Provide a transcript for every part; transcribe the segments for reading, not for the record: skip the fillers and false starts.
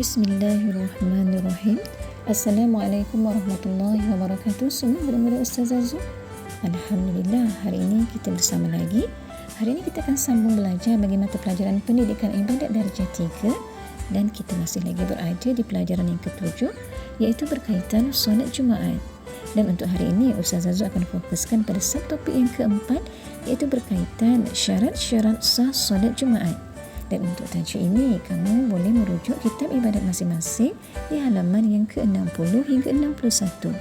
Bismillahirrahmanirrahim. Assalamualaikum warahmatullahi wabarakatuh. Semua murid-murid Ustazah Zu. Alhamdulillah, hari ini kita bersama lagi. Hari ini kita akan sambung belajar bagi mata pelajaran pendidikan ibadat darjah 3 dan kita masih lagi berada di pelajaran yang ke-7 iaitu berkaitan solat Jumaat. Dan untuk hari ini Ustazah Zu akan fokuskan pada subtopik yang keempat iaitu berkaitan syarat-syarat sah solat Jumaat. Dan untuk tajuk ini, kamu boleh merujuk kitab ibadat masing-masing di halaman yang ke-60 hingga 61.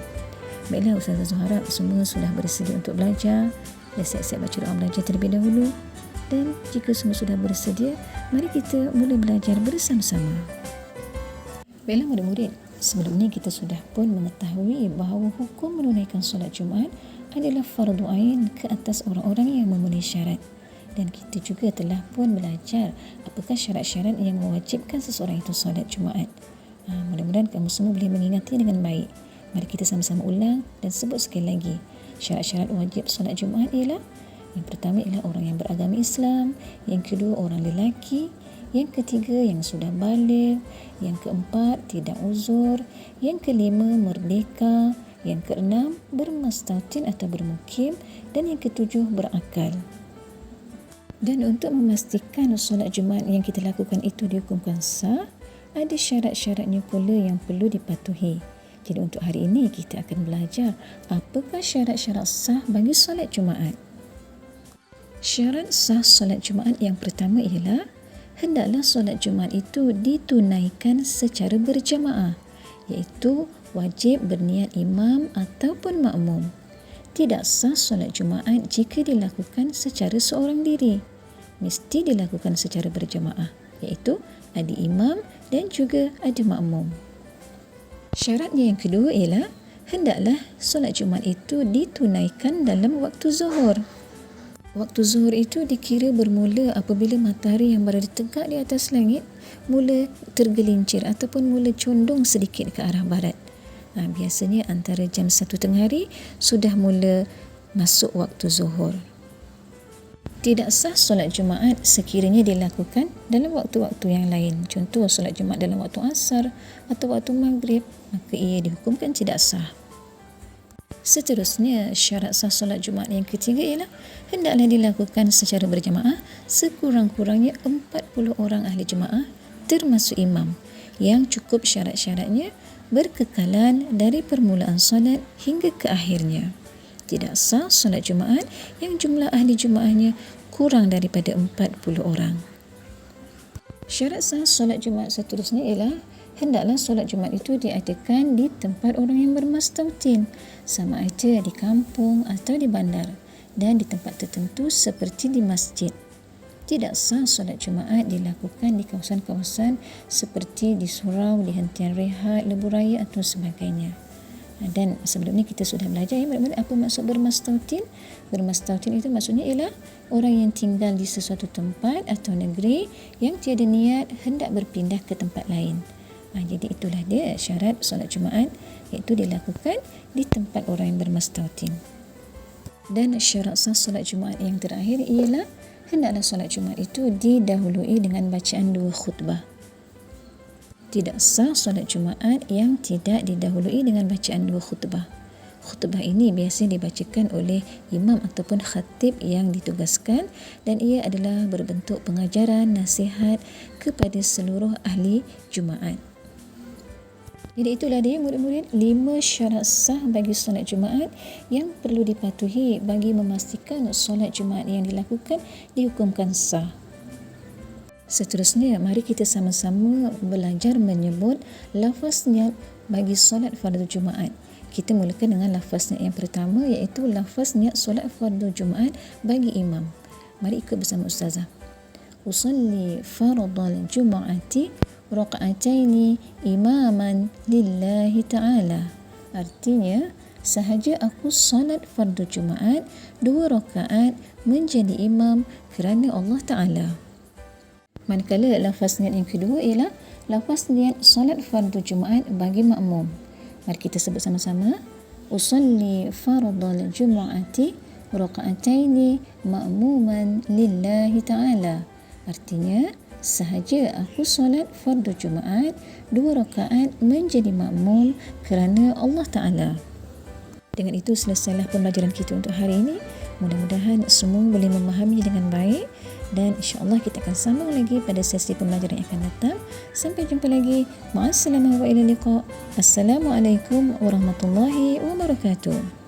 Baiklah, Ustazah Zu harap semua sudah bersedia untuk belajar. Dah siap-siap baca doa belajar terlebih dahulu. Dan jika semua sudah bersedia, mari kita mula belajar bersama-sama. Baiklah murid-murid, sebelum ini kita sudah pun mengetahui bahawa hukum menunaikan solat Jumaat adalah fardu ain ke atas orang-orang yang memenuhi syarat. Dan kita juga telah pun belajar apakah syarat-syarat yang mewajibkan seseorang itu solat Jumaat. Mudah-mudahan kamu semua boleh mengingati dengan baik. Mari kita sama-sama ulang dan sebut sekali lagi. Syarat-syarat wajib solat Jumaat ialah: yang pertama ialah orang yang beragama Islam, yang kedua orang lelaki, yang ketiga yang sudah baligh, yang keempat tidak uzur, yang kelima merdeka, yang keenam bermastautin atau bermukim, dan yang ketujuh berakal. Dan untuk memastikan solat Jumaat yang kita lakukan itu dihukumkan sah, ada syarat-syaratnya pula yang perlu dipatuhi. Jadi untuk hari ini kita akan belajar apakah syarat-syarat sah bagi solat Jumaat. Syarat sah solat Jumaat yang pertama ialah hendaklah solat Jumaat itu ditunaikan secara berjamaah, iaitu wajib berniat imam ataupun makmum. Tidak sah solat Jumaat jika dilakukan secara seorang diri. Mesti dilakukan secara berjamaah, iaitu ada imam dan juga ada makmum. Syaratnya yang kedua ialah hendaklah solat Jumaat itu ditunaikan dalam waktu zuhur. Waktu zuhur itu dikira bermula apabila matahari yang berada tegak di atas langit mula tergelincir ataupun mula condong sedikit ke arah barat. Biasanya antara jam 1 tengah hari sudah mula masuk waktu zuhur. Tidak sah solat Jumaat sekiranya dilakukan dalam waktu-waktu yang lain. Contoh solat Jumaat dalam waktu asar atau waktu maghrib, maka ia dihukumkan tidak sah. Seterusnya, syarat sah solat Jumaat yang ketiga ialah hendaklah dilakukan secara berjamaah sekurang-kurangnya 40 orang ahli jemaah termasuk imam, yang cukup syarat-syaratnya berkekalan dari permulaan solat hingga ke akhirnya. Tidak sah solat Jumaat yang jumlah ahli jemaahnya kurang daripada 40 orang. Syarat sah solat Jumaat seterusnya ialah hendaklah solat Jumaat itu diadakan di tempat orang yang bermastautin, sama ada di kampung atau di bandar, dan di tempat tertentu seperti di masjid. Tidak sah solat Jumaat dilakukan di kawasan-kawasan seperti di surau, di hentian rehat, lebuh raya atau sebagainya. Dan sebelum ni kita sudah belajar apa maksud bermastautin. Bermastautin itu maksudnya ialah orang yang tinggal di sesuatu tempat atau negeri yang tiada niat hendak berpindah ke tempat lain. Jadi itulah dia syarat solat Jumaat, iaitu dilakukan di tempat orang yang bermastautin. Dan syarat sah solat Jumaat yang terakhir ialah hendaklah solat Jumaat itu didahului dengan bacaan 2 khutbah. Tidak sah solat Jumaat yang tidak didahului dengan bacaan 2 khutbah. Khutbah ini biasanya dibacakan oleh imam ataupun khatib yang ditugaskan, dan ia adalah berbentuk pengajaran, nasihat kepada seluruh ahli Jumaat. Jadi itulah dia murid-murid 5 syarat sah bagi solat Jumaat yang perlu dipatuhi bagi memastikan solat Jumaat yang dilakukan dihukumkan sah. Seterusnya, mari kita sama-sama belajar menyebut lafaz niat bagi solat fardu Jumaat. Kita mulakan dengan lafaz niat yang pertama, iaitu lafaz niat solat fardu Jumaat bagi imam. Mari ikut bersama Ustazah. Usalli fardal Jum'ati raka'ataini imaman lillahi ta'ala. Artinya, sahaja aku solat fardu Jumaat 2 rakaat menjadi imam kerana Allah Ta'ala. Manakala lafaz niat yang kedua ialah lafaz niat solat fardu Jumaat bagi makmum. Mari kita sebut sama-sama. Usalli fardal Jum'ati raka'ataini ma'muman lillahi ta'ala. Artinya, sahaja aku solat fardu Jumaat 2 rakaat menjadi makmum kerana Allah Ta'ala. Dengan itu selesailah pembelajaran kita untuk hari ini. Mudah-mudahan semua boleh memahami dengan baik dan insya-Allah kita akan sambung lagi pada sesi pembelajaran yang akan datang. Sampai jumpa lagi. Ma'assalamah wa ila liqa. Assalamualaikum warahmatullahi wabarakatuh.